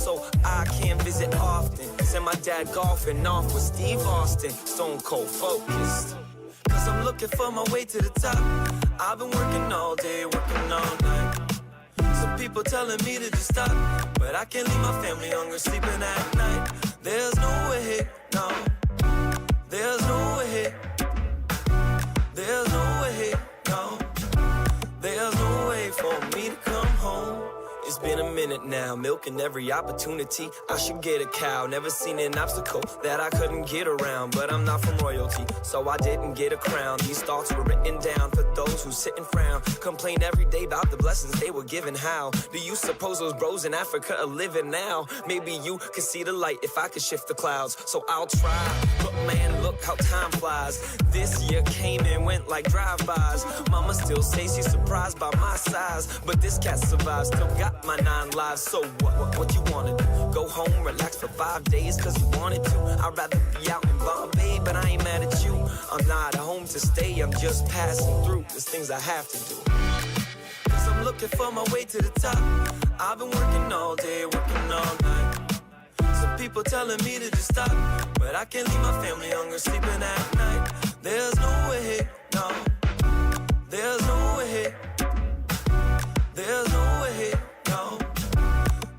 so I can't visit often. Send my dad golfing off with Steve Austin, stone cold focused. Cause I'm looking for my way to the top. I've been working all day, working all night. Some people telling me to just stop, but I can't leave my family hungry, sleeping at night. There's no way, no. There's no way. There's no way, no. There's no way for me to come home. It's been a minute now, milking every opportunity. I should get a cow, never seen an obstacle that I couldn't get around. But I'm not from royalty, so I didn't get a crown. These thoughts were written down for those who sit and frown. Complain every day about the blessings they were given. How do you suppose those bros in Africa are living now? Maybe you could see the light if I could shift the clouds. So I'll try, but man, look how time flies. This year came and went like drive-bys. Mama still says she's surprised by my size, but this cat survives, still got my 9 lives. So what you wanna do? Go home, relax for 5 days cause you wanted to? I'd rather be out in Bombay, but I ain't mad at you. I'm not at home to stay, I'm just passing through. There's things I have to do. Cause I'm looking for my way to the top. I've been working all day, working all night. Some people telling me to just stop, but I can't leave my family hungry, sleeping at night. There's no way, no. There's no way. There's no way, no.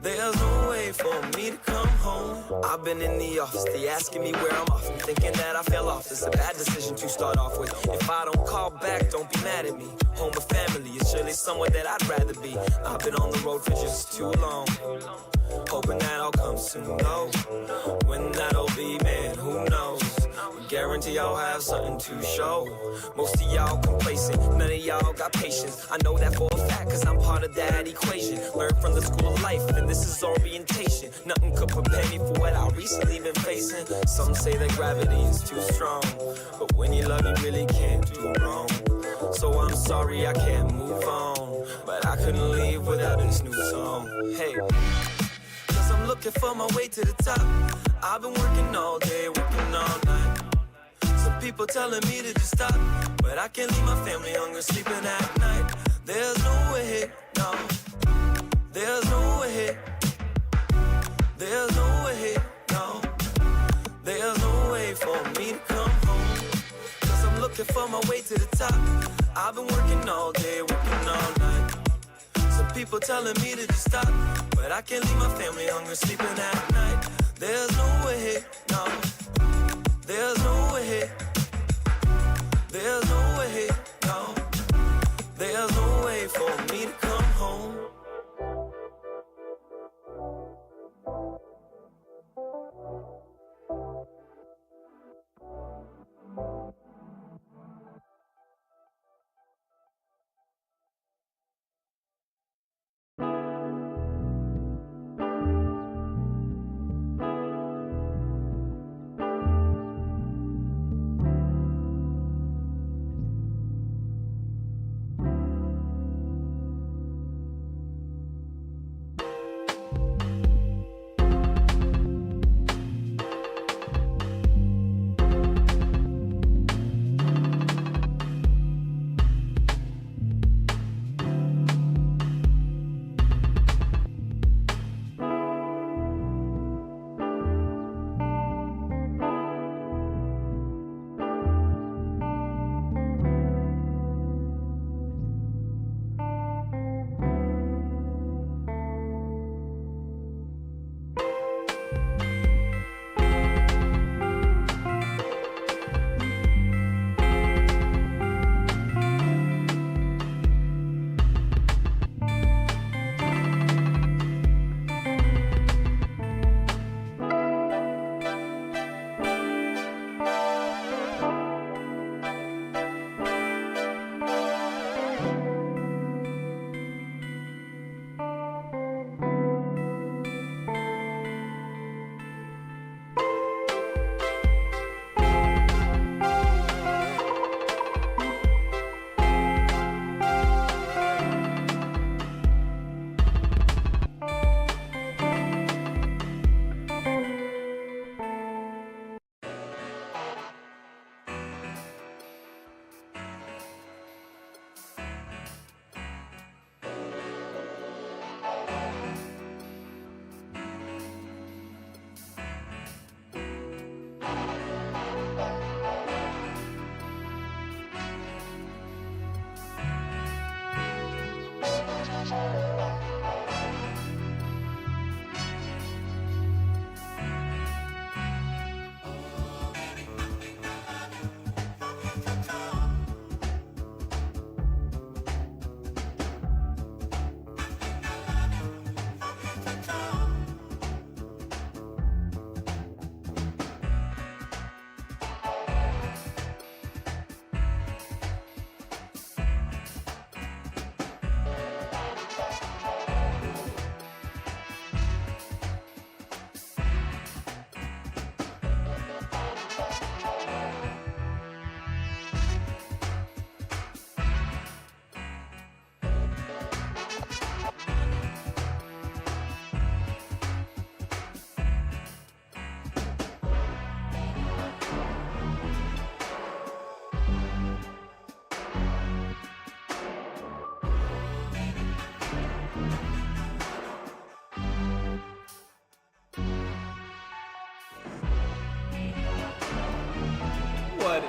There's no way for me to come home. I've been in the office, they asking me where I'm off. I'm thinking that I fell off, it's a bad decision to start off with. If I don't call back, don't be mad at me. Home or family is surely somewhere that I'd rather be. I've been on the road for just too long, hoping that I'll come soon, no. When that'll be, man, who knows? Guarantee y'all have something to show. Most of y'all complacent, none of y'all got patience. I know that for a fact, cause I'm part of that equation. Learned from the school of life, and this is orientation. Nothing could prepare me for what I've recently been facing. Some say that gravity is too strong, but when you love, you really can't do wrong. So I'm sorry I can't move on, but I couldn't leave without this new song. Hey, cause I'm looking for my way to the top. I've been working all day, working all night. Some people telling me to just stop, but I can't leave my family hungry, sleeping at night. There's no way, no. There's no way. There's no way, no. There's no way for me to come home. Cause I'm looking for my way to the top. I've been working all day, working all night. Some people telling me to just stop, but I can't leave my family hungry, sleeping at night. There's no way, no. There's no way. There's no way, no. There's no way for me to come home.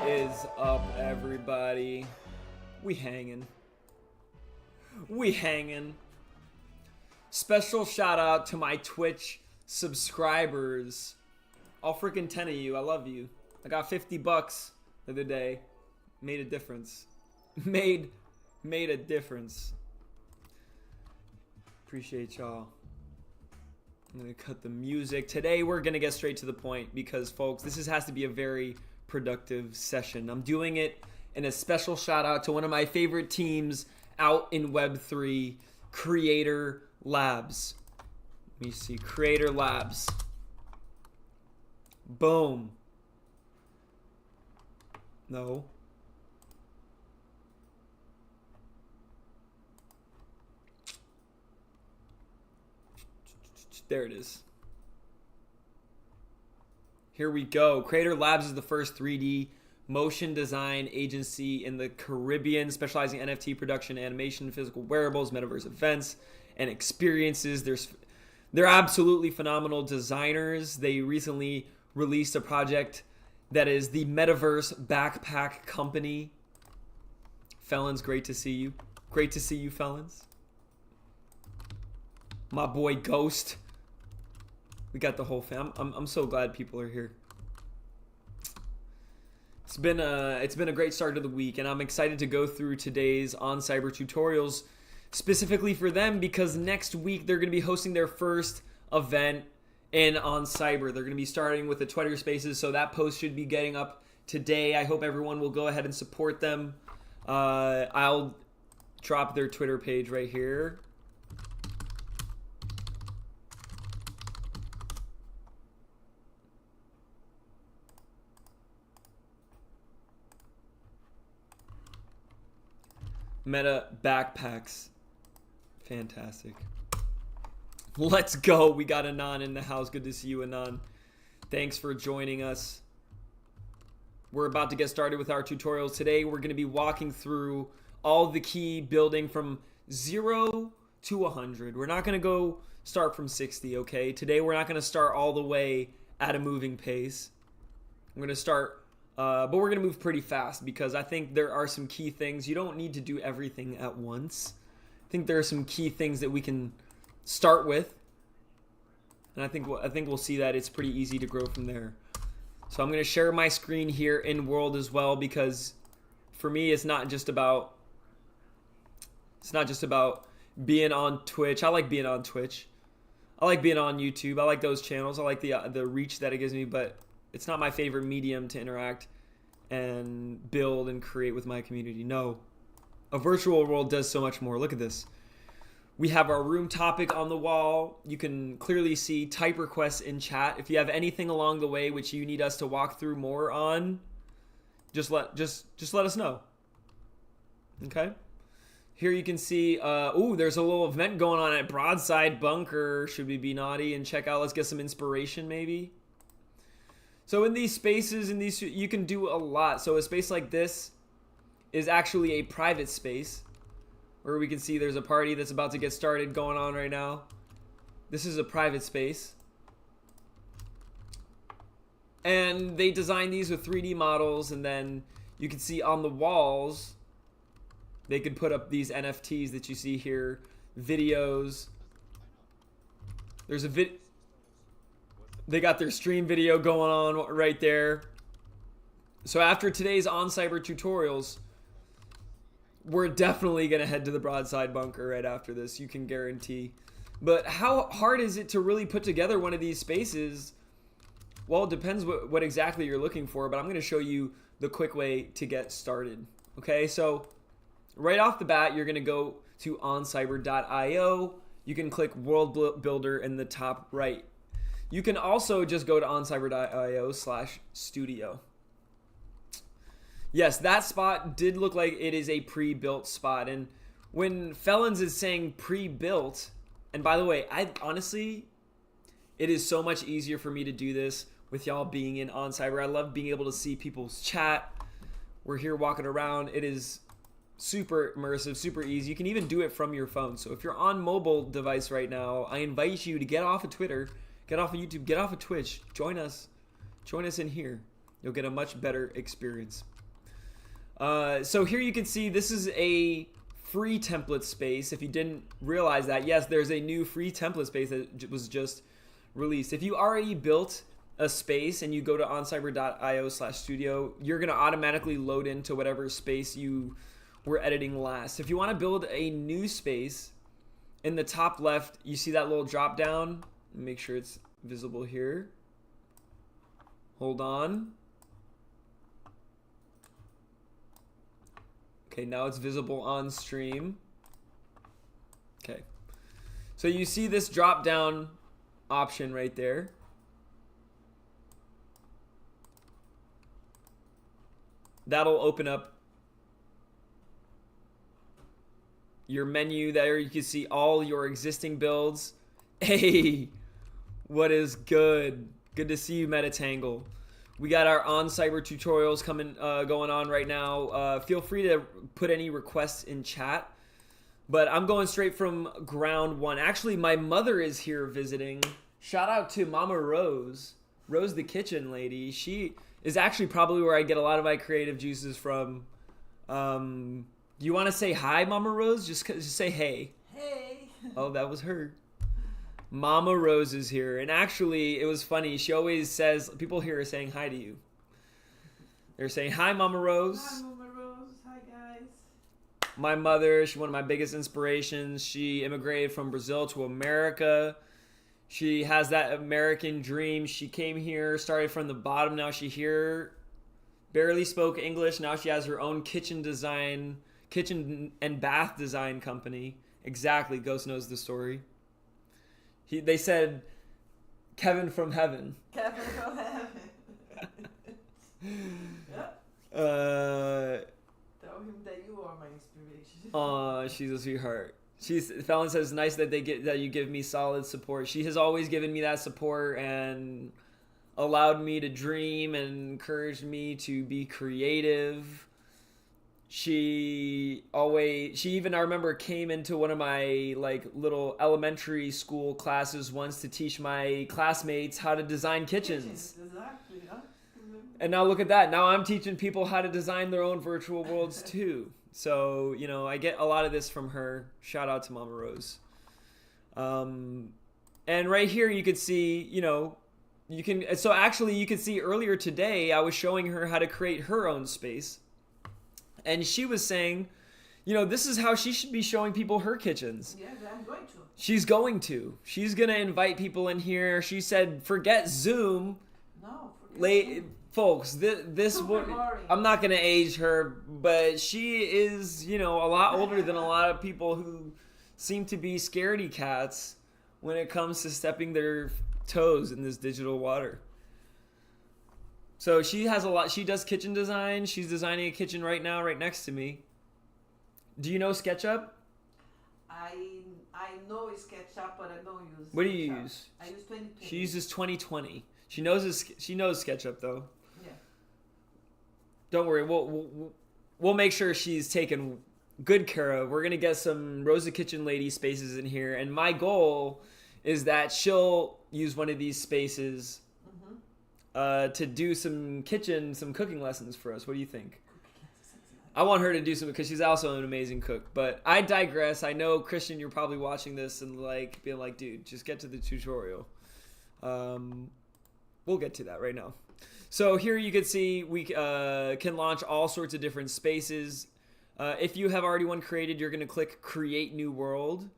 is up, everybody? We hanging. Special shout out to my Twitch subscribers. All freaking 10 of you. I love you. I got $50 the other day. Made a difference. Made a difference. Appreciate y'all. I'm gonna cut the music. Today we're gonna get straight to the point because, folks, this has to be a very productive session. I'm doing it in a special shout out to one of my favorite teams out in Web3, Creator Labs. Let me see, Creator Labs. Boom. No. There it is. Here we go. Creator Labs is the first 3D motion design agency in the Caribbean, specializing in NFT production, animation, physical wearables, metaverse events, and experiences. They're absolutely phenomenal designers. They recently released a project that is the Metaverse Backpack Company. Felons, great to see you. Great to see you, Felons. My boy Ghost. We got the whole fam. I'm so glad people are here. It's been a great start to the week, and I'm excited to go through today's oncyber tutorials specifically for them because next week they're going to be hosting their first event in oncyber. They're going to be starting with the Twitter Spaces, so that post should be getting up today. I hope everyone will go ahead and support them. I'll drop their Twitter page right here. Meta backpacks. Fantastic. Let's go. We got Anon in the house. Good to see you, Anon. Thanks for joining us. We're about to get started with our tutorials. Today, we're going to be walking through all the key building from 0 to 100. We're not going to go start from 60, okay? Today, we're not going to start all the way at a moving pace. I'm going to start... but we're going to move pretty fast because I think there are some key things. You don't need to do everything at once. I think there are some key things that we can start with. And I think we'll see that it's pretty easy to grow from there. So I'm going to share my screen here in World as well because for me it's not just about being on Twitch. I like being on Twitch. I like being on YouTube. I like those channels. I like the reach that it gives me, but it's not my favorite medium to interact and build and create with my community. No. A virtual world does so much more. Look at this. We have our room topic on the wall. You can clearly see type requests in chat. If you have anything along the way which you need us to walk through more on, just let us know. Okay? Here you can see, there's a little event going on at Broadside Bunker. Should we be naughty and check out? Let's get some inspiration maybe. So in these spaces, you can do a lot. So a space like this is actually a private space where we can see there's a party that's about to get started going on right now. This is a private space. And they designed these with 3D models, and then you can see on the walls, they could put up these NFTs that you see here, videos. There's a They got their stream video going on right there. So after today's oncyber tutorials, we're definitely going to head to the Broadside Bunker right after this, you can guarantee. But how hard is it to really put together one of these spaces? Well, it depends what exactly you're looking for, but I'm going to show you the quick way to get started. Okay, so right off the bat, you're going to go to oncyber.io. You can click World Builder in the top right. You can also just go to oncyber.io/studio. Yes, that spot did look like it is a pre-built spot. And when Felons is saying pre-built, and by the way, honestly, it is so much easier for me to do this with y'all being in oncyber. I love being able to see people's chat. We're here walking around. It is super immersive, super easy. You can even do it from your phone. So if you're on mobile device right now, I invite you to get off of Twitter, get off of YouTube, get off of Twitch, join us in here. You'll get a much better experience. So here you can see this is a free template space. If you didn't realize that, yes, there's a new free template space that was just released. If you already built a space and you go to oncyber.io/studio, you're going to automatically load into whatever space you were editing last. If you want to build a new space, in the top left, you see that little drop down. Make sure it's visible here. Hold on. Okay, now it's visible on stream. Okay. So you see this drop down option right there. That'll open up your menu there. You can see all your existing builds. Hey, what is good? Good to see you, Metatangle. We got our oncyber tutorials going on right now. Feel free to put any requests in chat. But I'm going straight from ground one. Actually, my mother is here visiting. Shout out to Mama Rose. Rose the kitchen lady. She is actually probably where I get a lot of my creative juices from. Do you want to say hi, Mama Rose? Just say hey. Hey. Oh, that was her. Mama Rose is here. And actually, it was funny. She always says, people here are saying hi to you. They're saying, hi, Mama Rose. Hi, Mama Rose. Hi, guys. My mother, she's one of my biggest inspirations. She immigrated from Brazil to America. She has that American dream. She came here, started from the bottom. Now she's here. Barely spoke English. Now she has her own kitchen and bath design company. Exactly. Ghost knows the story. They said, Kevin from heaven. Kevin from heaven. Yep. Tell him that you are my inspiration. Aw, she's a sweetheart. Fallon says, nice that you give me solid support. She has always given me that support and allowed me to dream and encouraged me to be creative. She even, I remember, came into one of my little elementary school classes once to teach my classmates how to design kitchens. Exactly. Yeah. And now look at that. Now I'm teaching people how to design their own virtual worlds too. So, I get a lot of this from her. Shout out to Mama Rose. And right here you could see, you can see earlier today I was showing her how to create her own space. And she was saying, this is how she should be showing people her kitchens. Yeah, I'm going to. She's going to. She's going to invite people in here. She said, forget Zoom. No, forget Zoom. Folks, this would, I'm not going to age her, but she is, a lot older than a lot of people who seem to be scaredy cats when it comes to stepping their toes in this digital water. So she does kitchen design. She's designing a kitchen right now, right next to me. Do you know SketchUp? I know SketchUp, but I don't use What do you SketchUp. use? I use 2020. She uses 2020. She knows SketchUp though. Yeah. Don't worry, we'll make sure she's taken good care of. We're gonna get some Rosa Kitchen Lady spaces in here, and my goal is that she'll use one of these spaces to do some cooking lessons for us. What do you think? I want her to do some because she's also an amazing cook. But I digress. I know, Christian, you're probably watching this and being like, dude, just get to the tutorial. We'll get to that right now. So here you can see we can launch all sorts of different spaces. If you have already one created, you're going to click Create New World.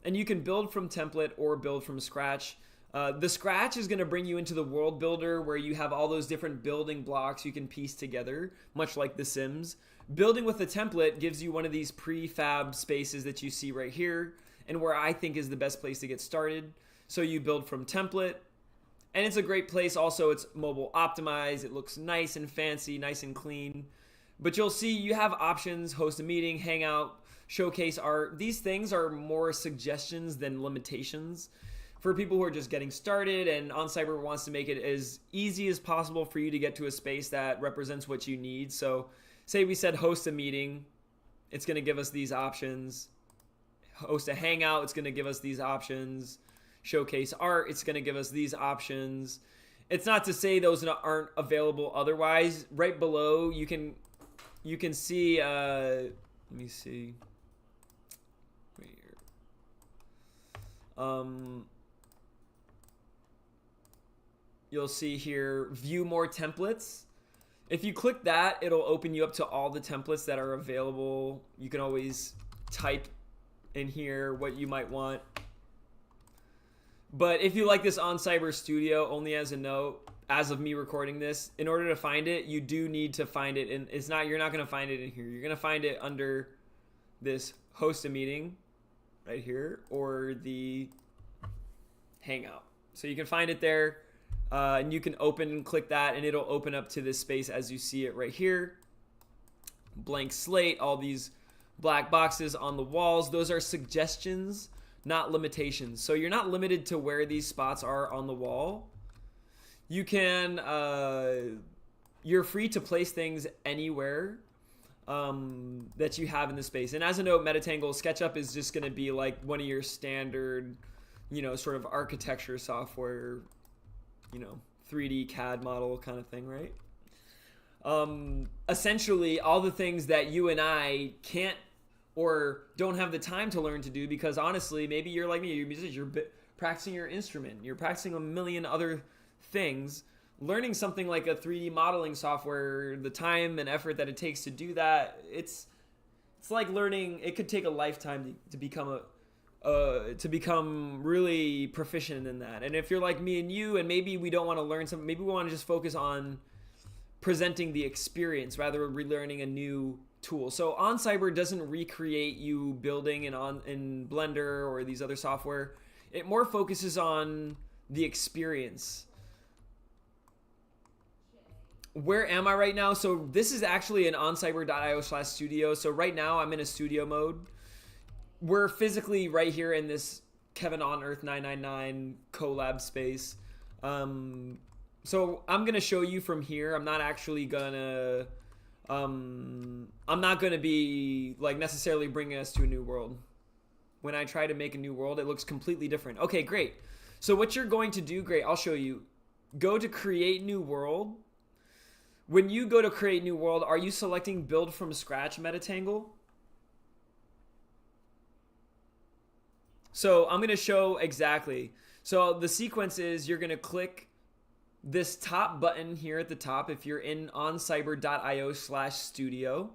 And you can build from template or build from scratch. The scratch is going to bring you into the world builder where you have all those different building blocks you can piece together, much like The Sims. Building with a template gives you one of these prefab spaces that you see right here, and where I think is the best place to get started. So you build from template, and it's a great place. Also, it's mobile optimized. It looks nice and fancy, nice and clean. But you'll see you have options: host a meeting, hangout, showcase art. These things are more suggestions than limitations for people who are just getting started, and oncyber wants to make it as easy as possible for you to get to a space that represents what you need. So say we said host a meeting, it's going to give us these options. Host a hangout, it's going to give us these options. Showcase art, it's going to give us these options. It's not to say those aren't available otherwise. Right below, you can you can see, let me see. Right here. You'll see here, view more templates. If you click that, it'll open you up to all the templates that are available. You can always type in here what you might want. But if you like this oncyber Studio, only as a note, as of me recording this, in order to find it, you do need to find it in, you're not going to find it in here. You're going to find it under this host a meeting right here, or the Hangout. So you can find it there, and you can open and click that, and it'll open up to this space as you see it right here. Blank slate, all these black boxes on the walls. Those are suggestions, not limitations. So you're not limited to where these spots are on the wall. You can, you're free to place things anywhere that you have in the space. And as a note, Metatangle, SketchUp is just going to be like one of your standard, you know, sort of architecture software, you know, 3D CAD model kind of thing, right? Essentially, all the things that you and I can't or don't have the time to learn to do, because honestly, maybe you're like me, you're a musician, you're practicing your instrument, you're practicing a million other things. Learning something like a 3D modeling software, the time and effort that it takes to do that, it's like learning. It could take a lifetime to become to become really proficient in that. And if you're like me and you, and maybe we don't want to learn something, maybe we want to just focus on presenting the experience rather than relearning a new tool. So oncyber doesn't recreate you building in Blender or these other software. It more focuses on the experience. Where am I right now? So this is actually an oncyber.io/studio. So right now I'm in a studio mode. We're physically right here in this Kevin on Earth 999 collab space. So I'm gonna show you from here. I'm not actually gonna I'm not gonna be like necessarily bringing us to a new world. When I try to make a new world, it looks completely different. Okay, great. So what you're going to do, great, I'll show you. Go to create new world. When you go to create new world, are you selecting build from scratch Metatangle? So I'm going to show exactly. So the sequence is you're going to click this top button here at the top if you're in oncyber.io/studio.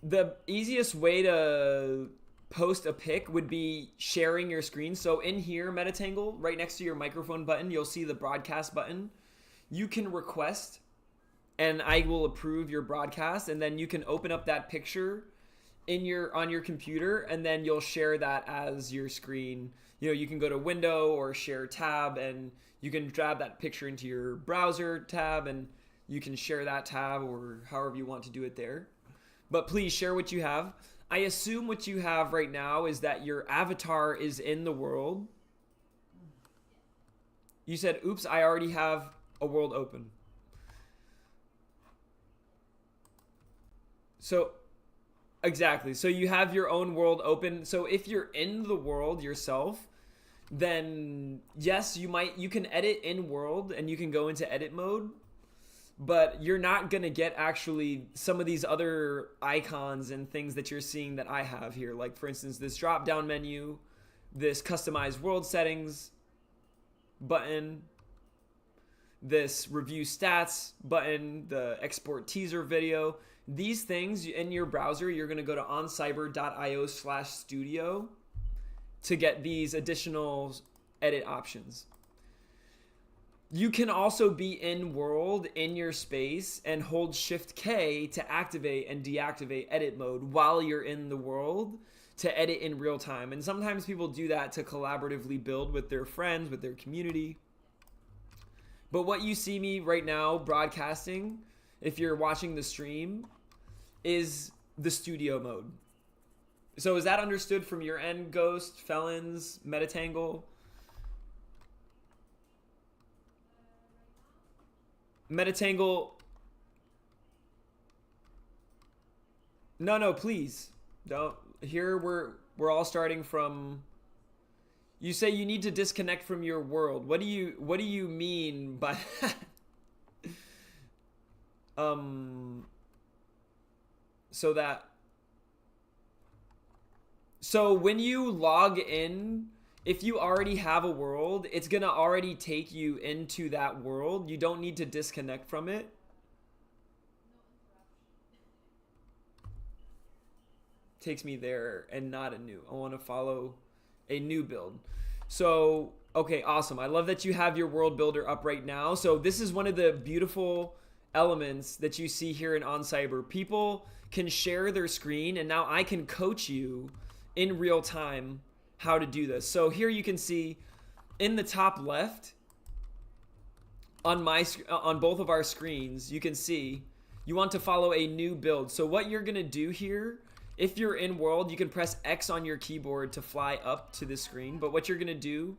The easiest way to post a pic would be sharing your screen. So in here, Metatangle, right next to your microphone button, you'll see the broadcast button. You can request and I will approve your broadcast, and then you can open up that picture on your computer, and then you'll share that as your screen. You know, you can go to window or share tab, and you can drag that picture into your browser tab, and you can share that tab or however you want to do it there. But please share what you have. I assume what you have right now is that your avatar is in the world. You said, oops, I already have a world open. So, exactly. So you have your own world open. So if you're in the world yourself, then yes, you can edit in world and you can go into edit mode. But you're not going to get actually some of these other icons and things that you're seeing that I have here. Like, for instance, this drop-down menu, this customize world settings button, this review stats button, the export teaser video. These things in your browser, you're going to go to oncyber.io/studio to get these additional edit options. You can also be in world in your space and hold Shift K to activate and deactivate edit mode while you're in the world to edit in real time. And sometimes people do that to collaboratively build with their friends, with their community. But what you see me right now broadcasting, if you're watching the stream, is the studio mode. So is that understood from your end, Ghost, Felons, Metatangle? Metatangle. No, please don't. Here we're all starting from. You say you need to disconnect from your world. What do you mean by that? So that so when you log in, if you already have a world, it's gonna already take you into that world. You don't need to disconnect from it. Takes me there and not a new. I want to follow a new build. So, okay, awesome. I love that you have your world builder up right now. So this is one of the beautiful elements that you see here in oncyber. People can share their screen, and now I can coach you in real time how to do this. So here you can see in the top left on both of our screens, you can see you want to follow a new build. So what you're going to do here, if you're in world, you can press X on your keyboard to fly up to the screen. But what you're going to do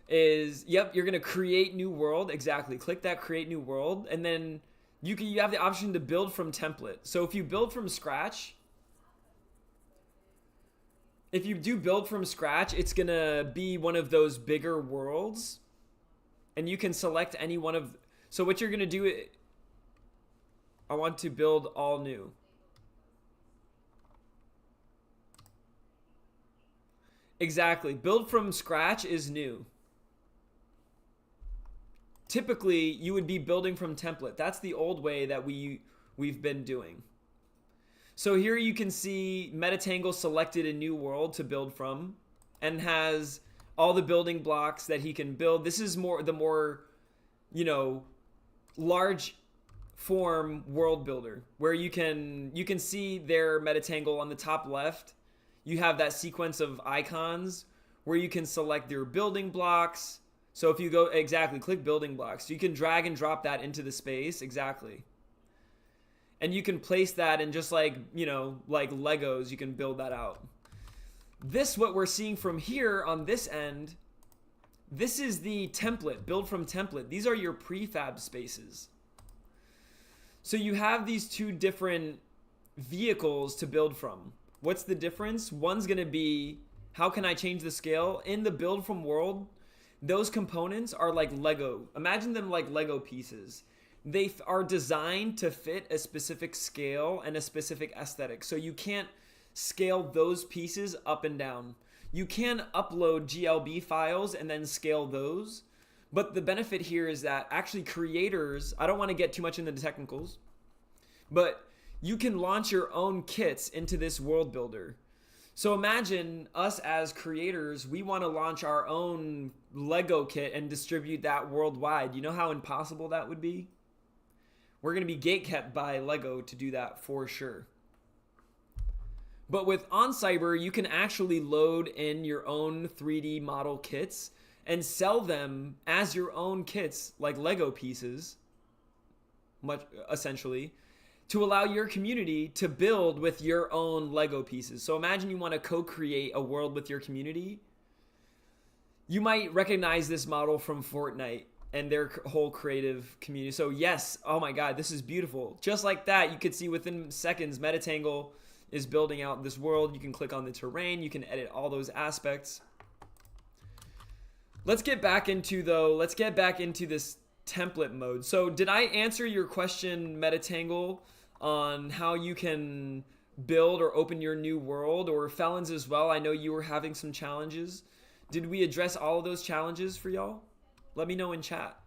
is, yep, you're going to create new world. Exactly. Click that create new world. And then you have the option to build from template. So if you build from scratch, if you do build from scratch, it's going to be one of those bigger worlds. And you can select any one of. So what you're going to do, I want to build all new. Exactly. Build from scratch is new. Typically, you would be building from template. That's the old way that we've been doing. So here you can see Metatangle selected a new world to build from and has all the building blocks that he can build. This is the more, large form world builder where you can see their Metatangle on the top left. You have that sequence of icons where you can select their building blocks. So if you go, exactly, click building blocks. You can drag and drop that into the space, exactly. And you can place that in just like, like Legos, you can build that out. This, what we're seeing from here on this end, this is the template, build from template. These are your prefab spaces. So you have these two different vehicles to build from. What's the difference? One's going to be, how can I change the scale? In the build from world, those components are like Lego. Imagine them like Lego pieces. They are designed to fit a specific scale and a specific aesthetic. So you can't scale those pieces up and down. You can upload GLB files and then scale those. But the benefit here is that actually creators, I don't want to get too much into the technicals, but you can launch your own kits into this world builder. So imagine us as creators, we want to launch our own Lego kit and distribute that worldwide. You know how impossible that would be? We're going to be gatekept by Lego to do that for sure. But with oncyber, you can actually load in your own 3D model kits and sell them as your own kits, like Lego pieces, essentially, to allow your community to build with your own Lego pieces. So imagine you want to co-create a world with your community. You might recognize this model from Fortnite and their whole creative community. So yes, oh my God, this is beautiful. Just like that, you could see within seconds, Metatangle is building out this world. You can click on the terrain. You can edit all those aspects. Let's get back into this template mode. So did I answer your question, Metatangle, on how you can build or open your new world, or Felons as well? I know you were having some challenges. Did we address all of those challenges for y'all? Let me know in chat.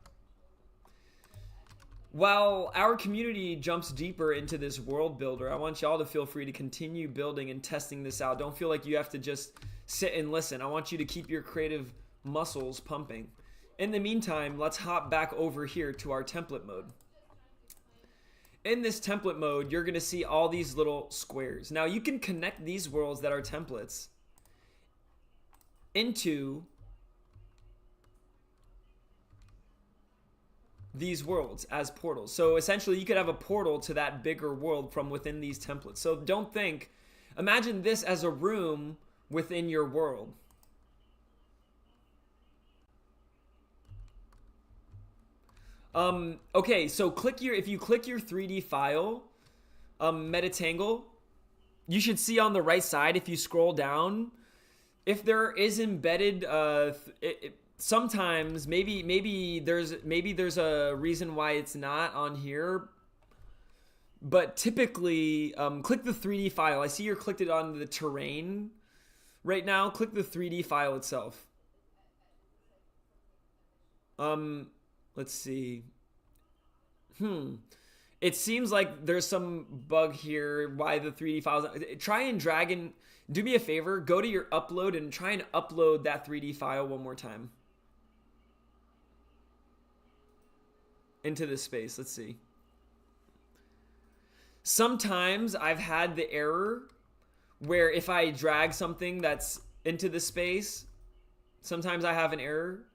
While our community jumps deeper into this world builder, I want y'all to feel free to continue building and testing this out. Don't feel like you have to just sit and listen. I want you to keep your creative muscles pumping. In the meantime, let's hop back over here to our template mode. In this template mode, you're going to see all these little squares. Now you can connect these worlds that are templates into these worlds as portals. So essentially you could have a portal to that bigger world from within these templates. So imagine this as a room within your world. Okay, so if you click your 3D file, Metatangle, you should see on the right side, if you scroll down, if there is embedded, sometimes maybe there's a reason why it's not on here. But typically, click the 3D file. I see you're clicked it on the terrain right now. Click the 3D file itself. Let's see. It seems like there's some bug here. Why the 3D files? Try and drag and do me a favor. Go to your upload and try and upload that 3D file one more time into this space. Let's see. Sometimes I've had the error where if I drag something that's into the space, sometimes I have an error.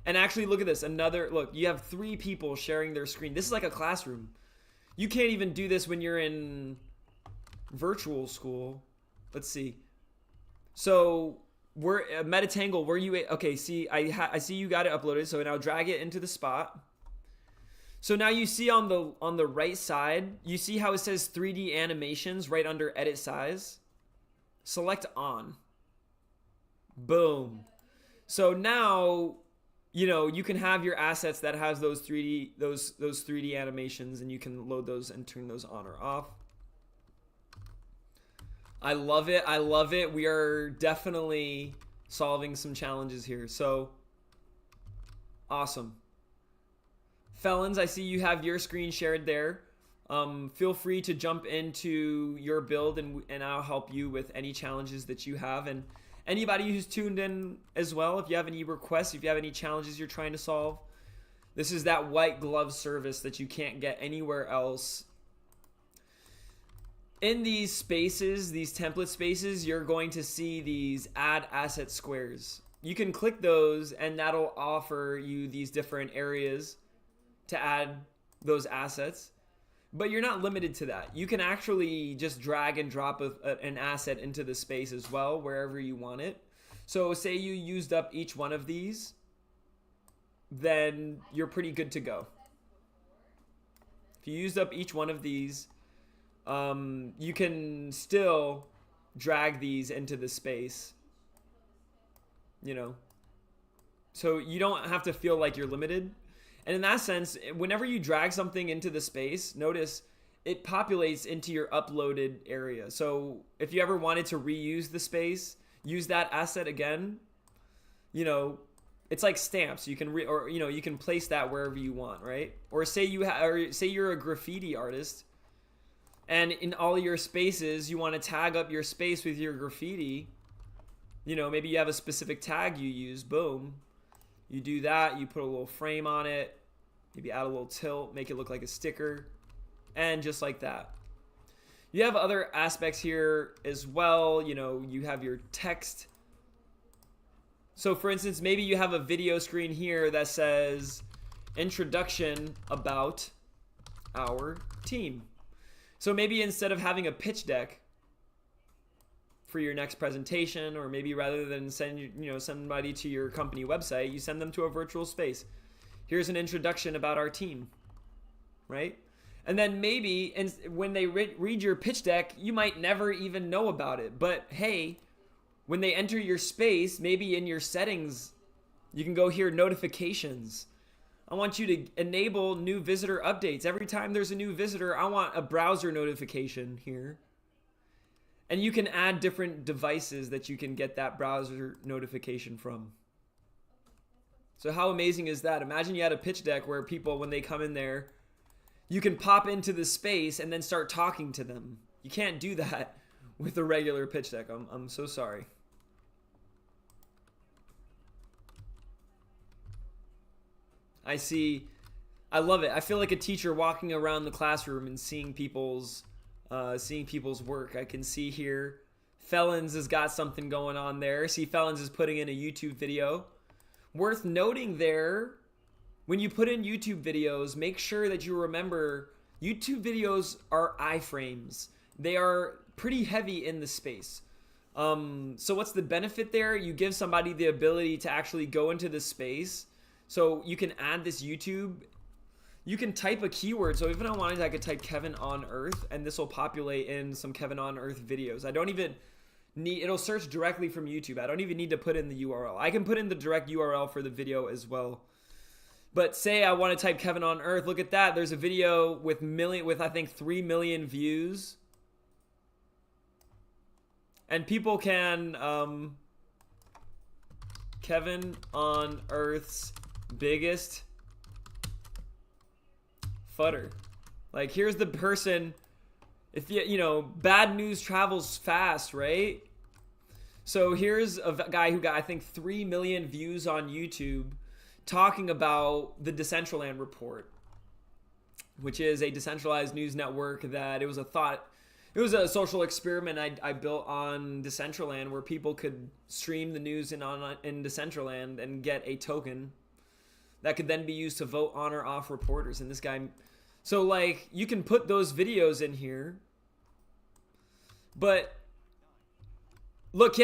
And actually, look at this. Look, you have 3 people sharing their screen. This is like a classroom. You can't even do this when you're in virtual school. Let's see. So, we're Metatangle, where you, okay, see, I see you got it uploaded. So now drag it into the spot. So now you see on the right side, you see how it says 3D animations right under edit size? Select on. Boom. So now, you can have your assets that has those 3D animations, and you can load those and turn those on or off. I love it. I love it. We are definitely solving some challenges here. So awesome. Felons, I see you have your screen shared there. Feel free to jump into your build and I'll help you with any challenges that you have. And anybody who's tuned in as well, if you have any requests, if you have any challenges you're trying to solve, this is that white glove service that you can't get anywhere else. In these spaces, these template spaces, you're going to see these add asset squares. You can click those and that'll offer you these different areas to add those assets, but you're not limited to that. You can actually just drag and drop an asset into the space as well, wherever you want it. So say you used up each one of these, then you're pretty good to go. If you used up each one of these, you can still drag these into the space, so you don't have to feel like you're limited. And in that sense, whenever you drag something into the space, notice it populates into your uploaded area. So if you ever wanted to reuse the space, use that asset again, it's like stamps. You can you can place that wherever you want, right? Or say you're a graffiti artist, and in all your spaces you want to tag up your space with your graffiti. Maybe you have a specific tag you use. Boom. You do that, you put a little frame on it, maybe add a little tilt, make it look like a sticker, and just like that. You have other aspects here as well. You have your text. So for instance, maybe you have a video screen here that says introduction about our team. So maybe instead of having a pitch deck for your next presentation, or maybe rather than send somebody to your company website, you send them to a virtual space. Here's an introduction about our team, right? And then maybe when they read your pitch deck, you might never even know about it. But hey, when they enter your space, maybe in your settings, you can go here, notifications. I want you to enable new visitor updates. Every time there's a new visitor, I want a browser notification here. And you can add different devices that you can get that browser notification from. So how amazing is that? Imagine you had a pitch deck where people, when they come in there, you can pop into the space and then start talking to them. You can't do that with a regular pitch deck. I'm so sorry. I love it. I feel like a teacher walking around the classroom and seeing people's work. I can see here Felons has got something going on there. See, Felons is putting in a YouTube video. Worth noting there, when you put in YouTube videos, make sure that you remember YouTube videos are iframes. They are pretty heavy in the space. So what's the benefit there? You give somebody the ability to actually go into the space. So you can add this YouTube. You can type a keyword. So even if I wanted, I could type Kevin on Earth, and this will populate in some Kevin on Earth videos. I don't even it'll search directly from YouTube. I don't even need to put in the URL. I can put in the direct URL for the video as well. But say I want to type Kevin on Earth. Look at that. There's a video with I think 3 million views. And people can Kevin on Earth's biggest futter. Like, here's the person. If bad news travels fast, right? So here's a guy who got, I think, 3 million views on YouTube talking about the Decentraland report, which is a decentralized news network that it was a social experiment I built on Decentraland where people could stream the news in Decentraland and get a token that could then be used to vote on or off reporters. And this guy, so like, you can put those videos in here, but look,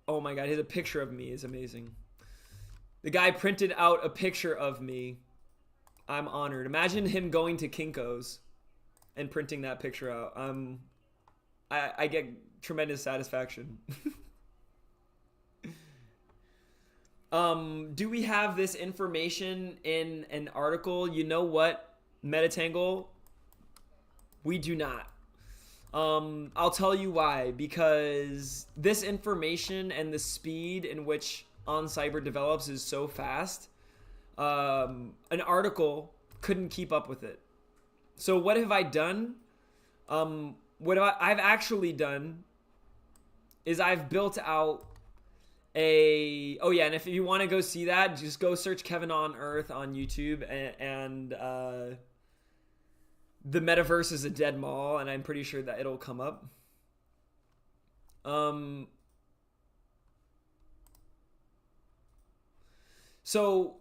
oh my God, he has a picture of me. It's amazing. The guy printed out a picture of me. I'm honored. Imagine him going to Kinko's and printing that picture out. I get tremendous satisfaction. Do we have this information in an article? You know what, Metatangle? We do not. I'll tell you why. Because this information and the speed in which oncyber develops is so fast. An article couldn't keep up with it. So what have I done? What I've actually done is I've built out and if you want to go see that, just go search Kevin on Earth on YouTube, and the metaverse is a dead mall, and I'm pretty sure that it'll come up. So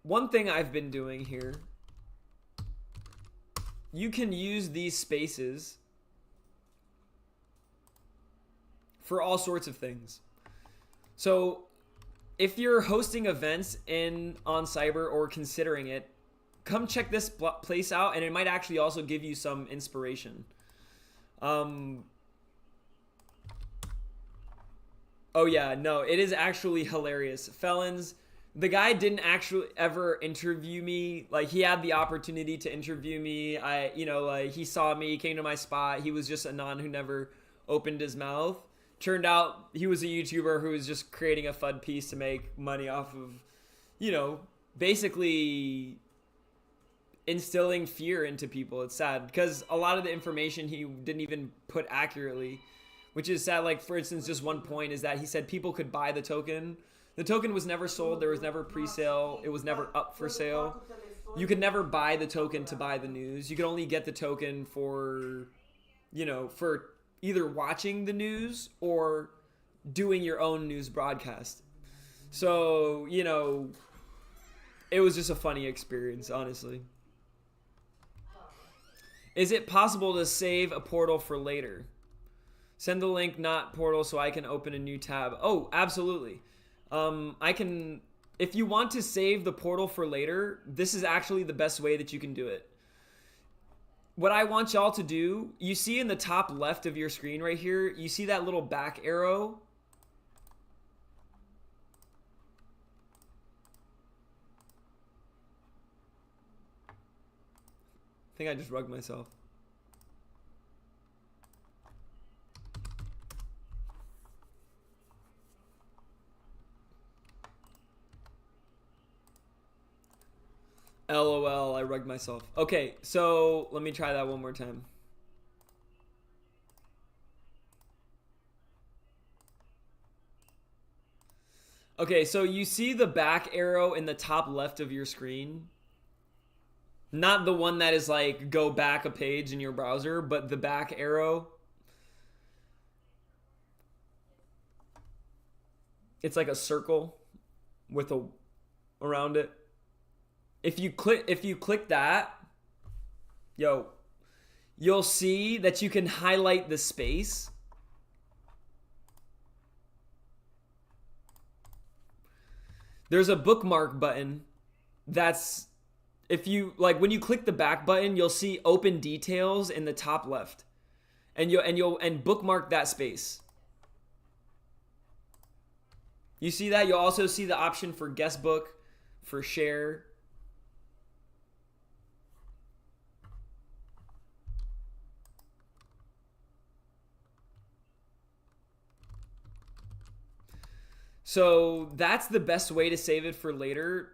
one thing I've been doing here, you can use these spaces for all sorts of things. So if you're hosting events in oncyber or considering it, come check this place out, and it might actually also give you some inspiration. Oh yeah, no, it is actually hilarious. Felons, the guy didn't actually ever interview me. Like, he had the opportunity to interview me. He saw me, came to my spot. He was just a non who never opened his mouth. Turned out he was a YouTuber who was just creating a FUD piece to make money off of, basically instilling fear into people. It's sad because a lot of the information he didn't even put accurately, which is sad. Like, for instance, just one point is that he said people could buy the token. The token was never sold. There was never pre-sale. It was never up for sale. You could never buy the token to buy the news. You could only get the token for either watching the news or doing your own news broadcast. So, it was just a funny experience, honestly. Is it possible to save a portal for later? Send the link, not portal, so I can open a new tab. Oh, absolutely. I can, if you want to save the portal for later, this is actually the best way that you can do it. What I want y'all to do, you see in the top left of your screen right here, you see that little back arrow? I think I just rugged myself. LOL, I rugged myself. Okay, so let me try that one more time. Okay, so you see the back arrow in the top left of your screen? Not the one that is like go back a page in your browser, but the back arrow. It's like a circle with a around it. If you click that, you'll see that you can highlight the space. There's a bookmark button that's, if you like, when you click the back button, you'll see open details in the top left. and bookmark that space. You see that? You'll also see the option for guest book, for share. So that's the best way to save it for later.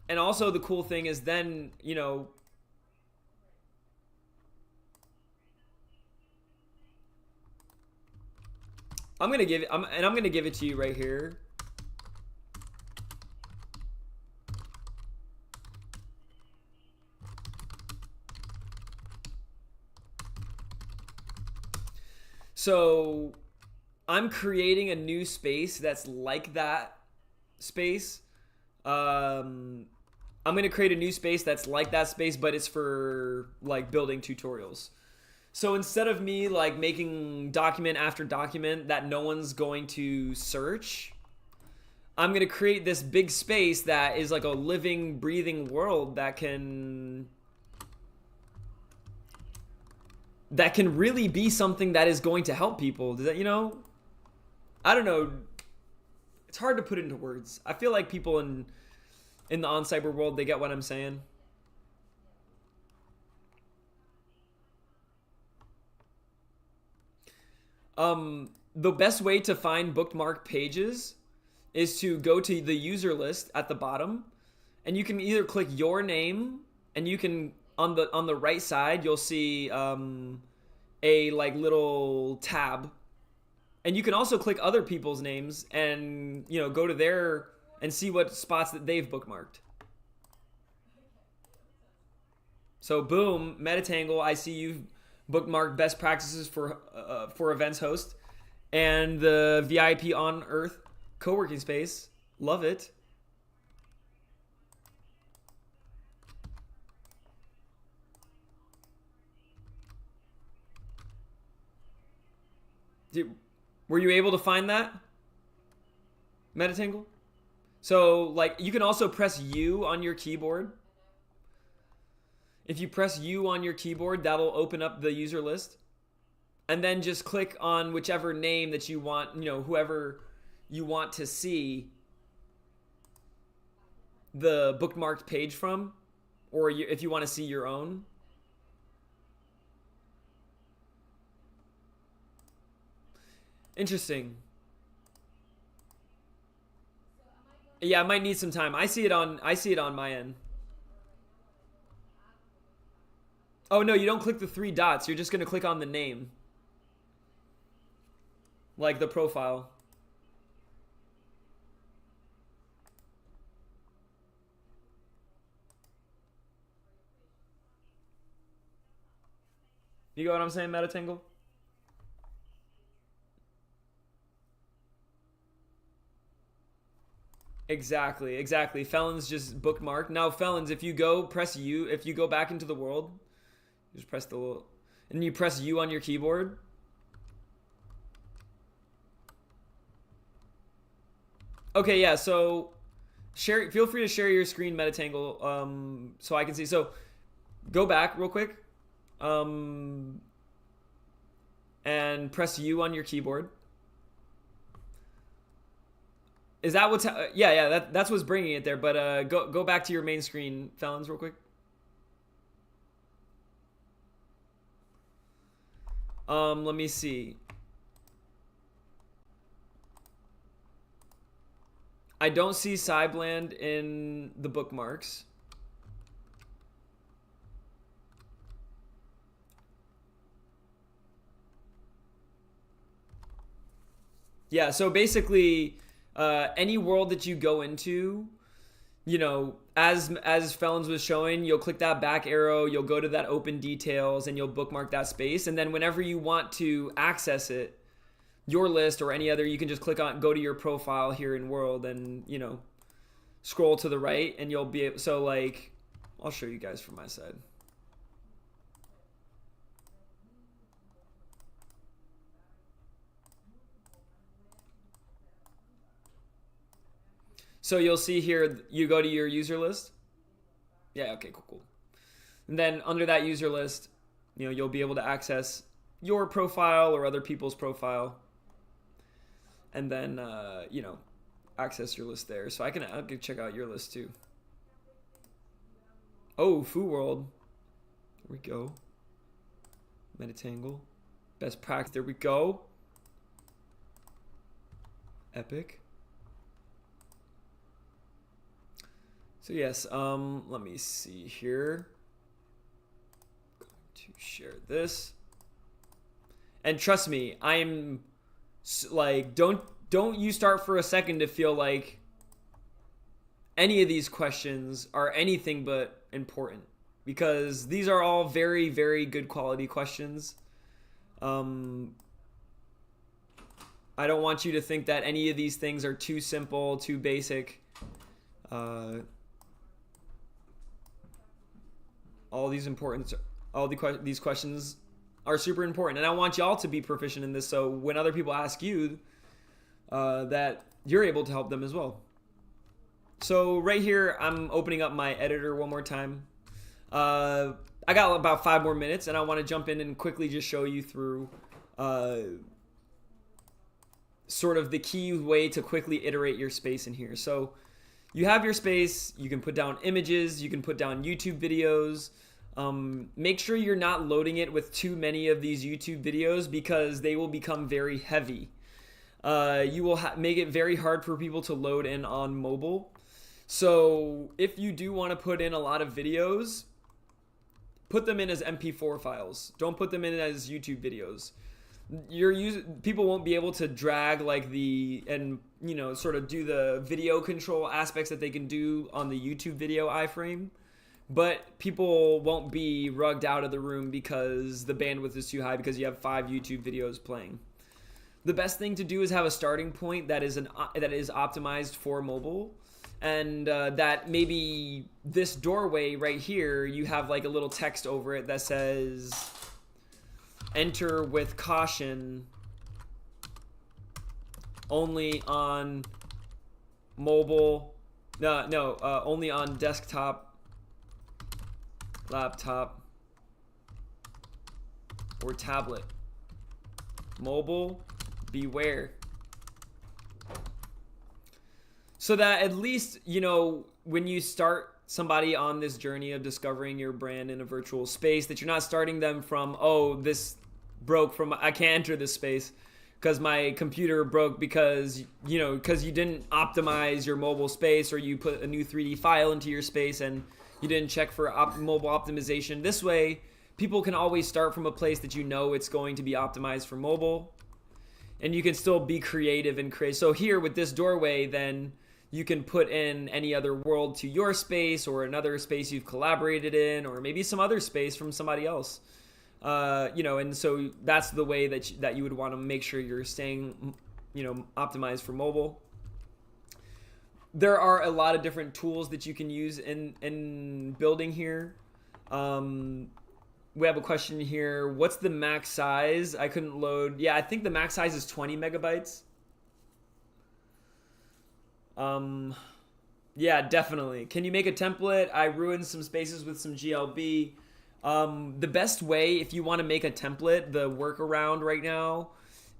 And also the cool thing is then, you know, I'm gonna give it to you right here. So I'm creating a new space that's like that space. I'm gonna create a new space that's like that space, but it's for like building tutorials. So instead of me like making document after document that no one's going to search, I'm gonna create this big space that is like a living, breathing world that can really be something that is going to help people. Does that, you know? I don't know. It's hard to put into words. I feel like people in the oncyber world, they get what I'm saying. The best way to find bookmark pages is to go to the user list at the bottom, and you can either click your name, and you can on the right side you'll see a like little tab, and you can also click other people's names and, you know, go to their and see what spots that they've bookmarked. So boom, Metatangle, I see you've bookmarked best practices for events host and the VIP on Earth co-working space. Love it. Were you able to find that, Metatangle? So like you can also press U on your keyboard. If you press U on your keyboard, that'll open up the user list. And then just click on whichever name that you want, you know, whoever you want to see the bookmarked page from, or if you want to see your own. Interesting. Yeah, I might need some time. I see it on my end. Oh no, you don't click the three dots. You're just going to click on the name. Like the profile. You get what I'm saying, Metatangle? Exactly. Felons just bookmark. Now, Felons, if you go press U, if you go back into the world, just press the little, and you press U on your keyboard. Okay, yeah, so feel free to share your screen, Metatangle, so I can see. So go back real quick, and press U on your keyboard. Is that what's that's what's bringing it there, but go back to your main screen, Felons, real quick. Let me see. I don't see Cybland in the bookmarks. Yeah, so basically, any world that you go into, you know, as Felons was showing, you'll click that back arrow, you'll go to that open details, and you'll bookmark that space. And then whenever you want to access it, your list or any other, you can just go to your profile here in world and, you know, scroll to the right, and you'll be able, so like, I'll show you guys from my side. So you'll see here, you go to your user list. Yeah, okay, cool. And then under that user list, you'll be able to access your profile or other people's profile, and then access your list there. So I can check out your list too. Oh, Foo World. There we go. Metatangle. Best practice. There we go. Epic. So yes, let me see here. I'm going to share this. And trust me, I'm like, don't you start for a second to feel like any of these questions are anything but important, because these are all very, very good quality questions. I don't want you to think that any of these things are too simple, too basic. These questions are super important, and I want y'all to be proficient in this, so when other people ask you, that you're able to help them as well. So right here, I'm opening up my editor one more time. I got about 5 more minutes, and I want to jump in and quickly just show you through sort of the key way to quickly iterate your space in here. So you have your space, you can put down images, you can put down YouTube videos. Make sure you're not loading it with too many of these YouTube videos, because they will become very heavy. You will make it very hard for people to load in on mobile. So if you do want to put in a lot of videos, put them in as MP4 files. Don't put them in as YouTube videos. People won't be able to drag sort of do the video control aspects that they can do on the YouTube video iframe. But people won't be rugged out of the room because the bandwidth is too high, because you have 5 YouTube videos playing. The best thing to do is have a starting point that is optimized for mobile, and that maybe this doorway right here, you have like a little text over it that says, "Enter with caution, only on mobile, only on desktop, laptop, or tablet. Mobile, beware." So that at least, when you start somebody on this journey of discovering your brand in a virtual space, that you're not starting them from, oh, this broke from, I can't enter this space because my computer broke because you didn't optimize your mobile space, or you put a new 3D file into your space and you didn't check for mobile optimization. This way, people can always start from a place that it's going to be optimized for mobile, and you can still be creative and create. So here with this doorway, then you can put in any other world to your space, or another space you've collaborated in, or maybe some other space from somebody else. And so that's the way that you would want to make sure you're staying, optimized for mobile. There are a lot of different tools that you can use in building here. We have a question here. What's the max size? I couldn't load. Yeah, I think the max size is 20 megabytes. Yeah, definitely. Can you make a template? I ruined some spaces with some GLB. The best way, if you want to make a template, the workaround right now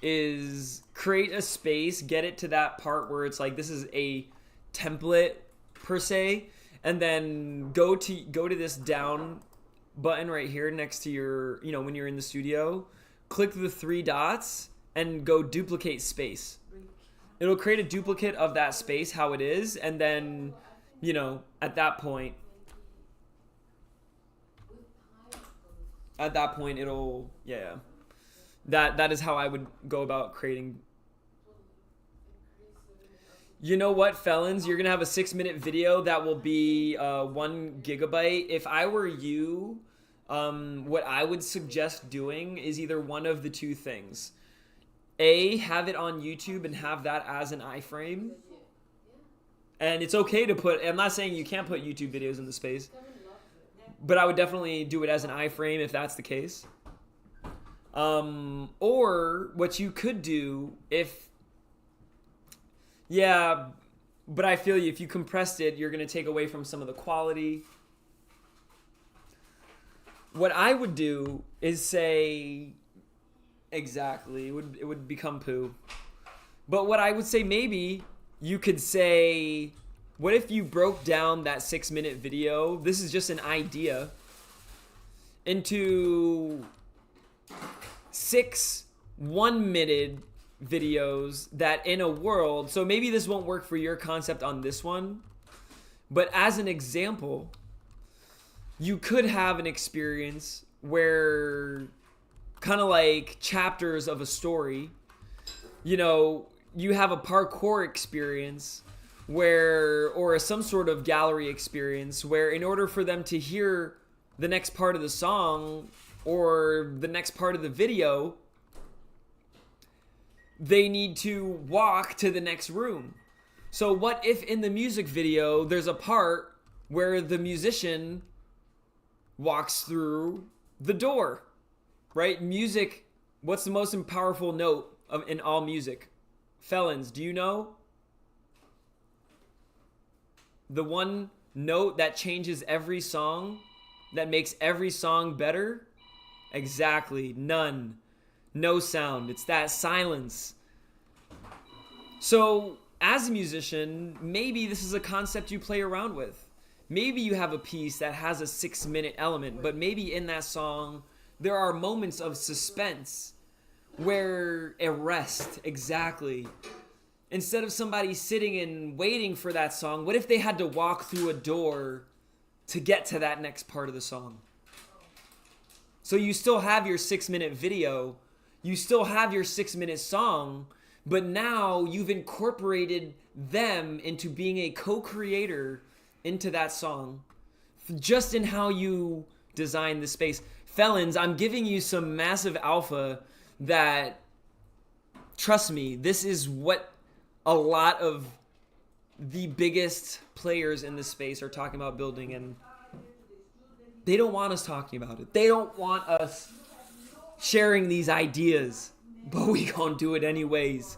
is create a space, get it to that part where it's like, this is a template per se, and then go to this down button right here next to your, when you're in the studio, click the 3 dots and go duplicate space. It'll create a duplicate of that space how it is, and then, at that point it'll, that is how I would go about creating. You know what, felons? You're gonna have a 6-minute video that will be 1 gigabyte. If I were you, what I would suggest doing is either one of the 2 things. A, have it on YouTube and have that as an iframe. And it's okay to put, I'm not saying you can't put YouTube videos in the space, but I would definitely do it as an iframe if that's the case. Or what you could do but I feel you, if you compressed it, you're going to take away from some of the quality. What I would do is say, exactly, it would become poo. But what I would say, maybe you could say, what if you broke down that 6-minute video? This is just an idea. Into 6 1-minute videos that in a world, so maybe this won't work for your concept on this one, but as an example, you could have an experience where, kind of like chapters of a story, you have a parkour experience where, or some sort of gallery experience where, in order for them to hear the next part of the song or the next part of the video, they need to walk to the next room. So what if in the music video there's a part where the musician walks through the door, right? Music, what's the most powerful note in all music? Felons, do you know? The one note that changes every song, that makes every song better? Exactly, none. No sound. It's that silence. So, as a musician, maybe this is a concept you play around with. Maybe you have a piece that has a 6-minute element, but maybe in that song, there are moments of suspense where a rest, exactly. Instead of somebody sitting and waiting for that song, what if they had to walk through a door to get to that next part of the song? So you still have your 6-minute video, you still have your 6-minute song, but now you've incorporated them into being a co-creator into that song, just in how you design the space. Felons, I'm giving you some massive alpha that, trust me, this is what a lot of the biggest players in this space are talking about building, and they don't want us talking about it. They don't want us sharing these ideas, but we gonna do it anyways.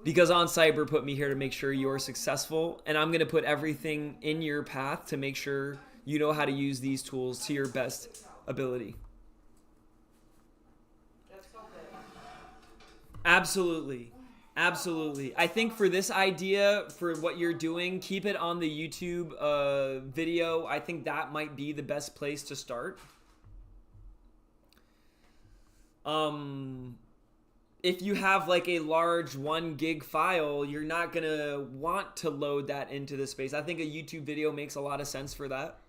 Because oncyber put me here to make sure you're successful, and I'm gonna put everything in your path to make sure you know how to use these tools to your best ability. Absolutely. Absolutely. I think for this idea, for what you're doing, keep it on the YouTube video. I think that might be the best place to start. If you have like a large 1 gig file, you're not going to want to load that into the space. I think a YouTube video makes a lot of sense for that.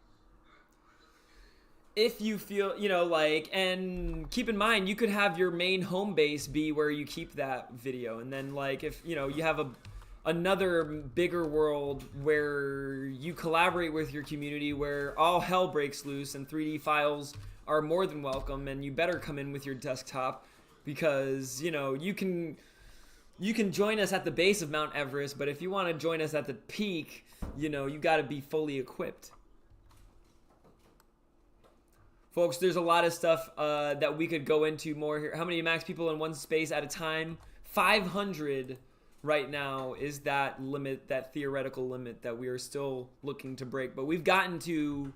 If you feel, and keep in mind, you could have your main home base be where you keep that video. And then like, if, you have another bigger world where you collaborate with your community, where all hell breaks loose and 3D files are more than welcome, and you better come in with your desktop because, you can join us at the base of Mount Everest, but if you want to join us at the peak, you got to be fully equipped. Folks, there's a lot of stuff that we could go into more here. How many max people in one space at a time? 500 right now is that limit, that theoretical limit that we are still looking to break. But we've gotten to,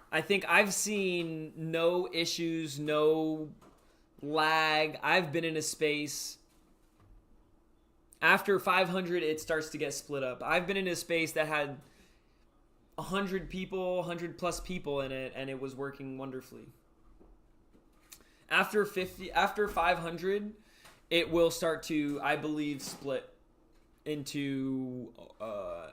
I think I've seen no issues, no lag. I've been in a space. After 500, it starts to get split up. I've been in a space that had 100 people, 100 plus people in it, and it was working wonderfully. After 500, it will start to, I believe, split into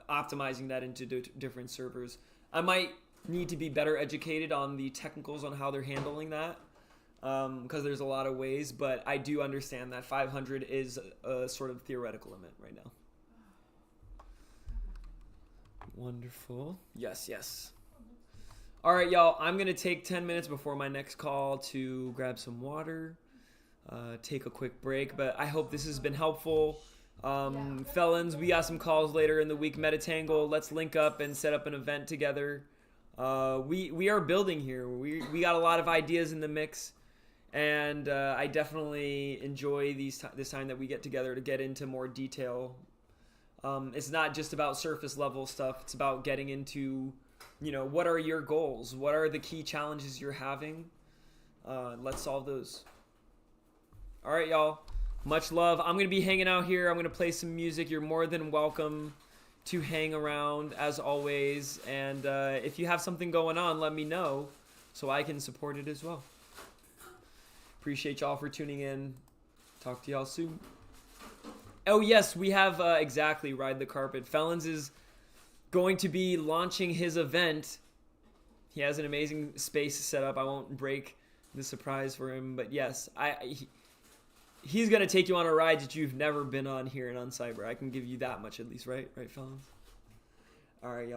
optimizing that into different servers. I might need to be better educated on the technicals on how they're handling that, because there's a lot of ways, but I do understand that 500 is a sort of theoretical limit right now. Wonderful. Yes. All right, y'all. I'm going to take 10 minutes before my next call to grab some water, take a quick break, but I hope this has been helpful. Felons, we got some calls later in the week. Metatangle, let's link up and set up an event together. We are building here. We got a lot of ideas in the mix, and I definitely enjoy this time that we get together to get into more detail. It's not just about surface level stuff. It's about getting into what are your goals? What are the key challenges you're having? Let's solve those. All right, y'all. Much love. I'm going to be hanging out here. I'm going to play some music. You're more than welcome to hang around as always. And if you have something going on, let me know so I can support it as well. Appreciate y'all for tuning in. Talk to y'all soon. Oh, yes, we have exactly Ride the Carpet. Felons is going to be launching his event. He has an amazing space set up. I won't break the surprise for him. But yes, he's going to take you on a ride that you've never been on here in oncyber. I can give you that much at least, right? Right, Felons? All right, y'all.